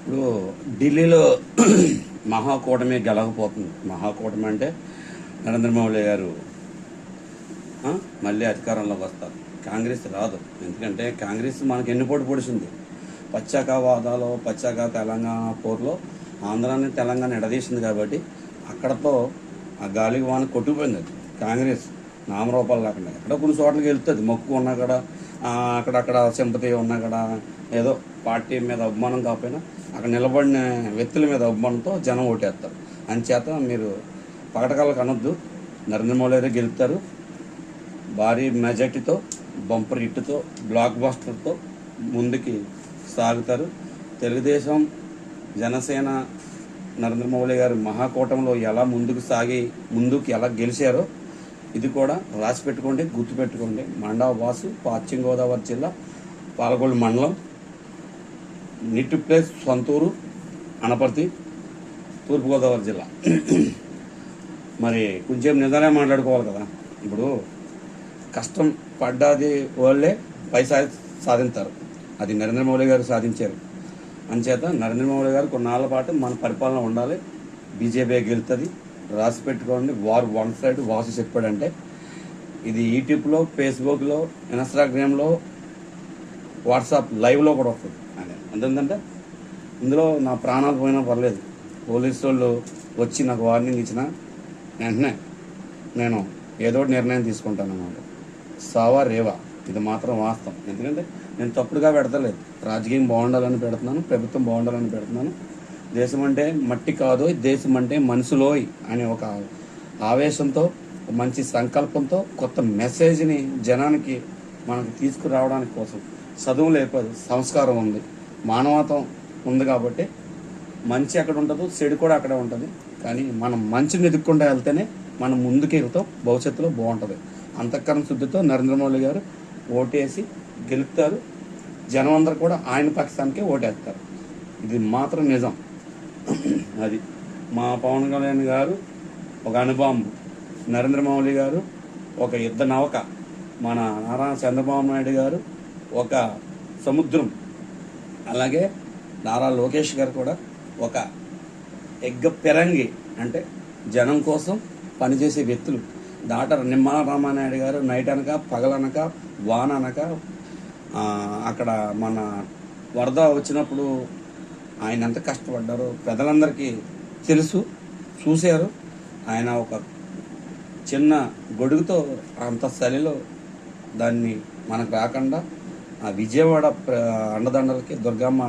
ఇప్పుడు ఢిల్లీలో మహాకూటమి గెలవకపోతుంది. మహాకూటమి అంటే నరేంద్ర మోడీ గారు మళ్ళీ అధికారంలోకి వస్తారు. కాంగ్రెస్ రాదు. ఎందుకంటే కాంగ్రెస్ మనకు ఎన్ని పోటీ పొడిచింది. పచ్చాకవాదాలో పచ్చాక తెలంగాణ పోరులో ఆంధ్రాని తెలంగాణ ఎడదీసింది కాబట్టి అక్కడతో ఆ గాలికి వాన కొట్టుకుపోయింది. అది కాంగ్రెస్ నామరూపాలు లేకుండా ఎక్కడ కొన్ని చోట్లకి వెళ్తుంది. మొక్కు ఉన్నా కూడా అక్కడక్కడ సింపతి ఉన్నా కూడా ఏదో పార్టీ మీద అభిమానం కాకపోయినా అక్కడ నిలబడిన వ్యక్తుల మీద అభిమానంతో జనం ఓటేస్తారు. అంచేత మీరు పగటకాలకు అనొద్దు. నరేంద్ర మోడీ గారు గెలుస్తారు. భారీ మెజార్టీతో, బంపర్ హిట్తో, బ్లాక్ బస్టర్తో ముందుకి సాగుతారు. తెలుగుదేశం, జనసేన, నరేంద్ర మోడీ గారు మహాకూటమిలో ఎలా ముందుకు ఎలా గెలిచారో ఇది కూడా రాసి పెట్టుకోండి, గుర్తుపెట్టుకోండి. మండా వాసు, పశ్చిమ గోదావరి జిల్లా, పాలకొల్లు మండలం, నిట్టు ప్లేస్ సొంతూరు, అనపర్తి, తూర్పుగోదావరి జిల్లా. మరి కొంచెం నిజానే మాట్లాడుకోవాలి కదా. ఇప్పుడు కష్టం పడ్డది వాళ్ళే పైసా సాధించారు. అది నరేంద్ర మోడీ గారు సాధించారు. అంచేత నరేంద్ర మోడీ గారు కొన్నాళ్ళ పాటు మన పరిపాలన ఉండాలి. బీజేపీ గెలుతుంది. రాసి పెట్టుకోండి. వార్ వన్ సైడ్ వాసు చెప్పాడంటే ఇది యూట్యూబ్లో, ఫేస్బుక్లో, ఇన్స్టాగ్రామ్లో, వాట్సాప్ లైవ్లో కూడా వస్తుంది. అంతేంటంటే ఇందులో నా ప్రాణాలు పోయినా పర్లేదు. పోలీసు వాళ్ళు వచ్చి నాకు వార్నింగ్ ఇచ్చిన వెంటనే నేను ఏదో నిర్ణయం తీసుకుంటాను అన్నమాట. సావా రేవా ఇది మాత్రం వాస్తవం. ఎందుకంటే నేను తప్పుడుగా పెడతలేదు. రాజకీయం బాగుండాలని పెడుతున్నాను, ప్రభుత్వం బాగుండాలని పెడుతున్నాను. దేశం అంటే మట్టి కాదు, దేశం అంటే మనుషులోయ్ అనే ఒక ఆవేశంతో, మంచి సంకల్పంతో, కొత్త మెసేజ్ని జనానికి మనకు తీసుకురావడానికి కోసం. చదువు లేకపోతే సంస్కారం ఉంది, మానవత్వం ఉంది కాబట్టి మంచి ఎక్కడ ఉంటుందో చెడు కూడా అక్కడే ఉంటుంది. కానీ మనం మంచిని ఎదుక్కుంటూ వెళ్తేనే మనం ముందుకు వెళ్తాం, భవిష్యత్తులో బాగుంటుంది. అంతఃకరణ శుద్ధితో నరేంద్ర మోడీ గారు ఓటేసి గెలుపుతారు. జనం అందరూ కూడా ఆయన పక్షానికే ఓటేస్తారు. ఇది మాత్రం నిజం. అది మా పవన్ కళ్యాణ్ గారు ఒక అణుబాంబు, నరేంద్ర మోడీ గారు ఒక యుద్ధ నౌక, మన నారా చంద్రబాబు నాయుడు గారు ఒక సముద్రం, అలాగే నారా లోకేష్ గారు కూడా ఒక ఎగ్గ పెరంగి, అంటే జనం కోసం పనిచేసే వ్యక్తులు. నిమ్మల రామానాయుడు గారు నైట్ అనక పగలనక వాన అనక అక్కడ మన వరద వచ్చినప్పుడు ఆయన ఎంత కష్టపడ్డారో ప్రజలందరికీ తెలుసు, చూశారు. ఆయన ఒక చిన్న గొడుగుతో అంత చలిలో దాన్ని మనకు రాకుండా ఆ విజయవాడ అండదండలకి దుర్గమ్మ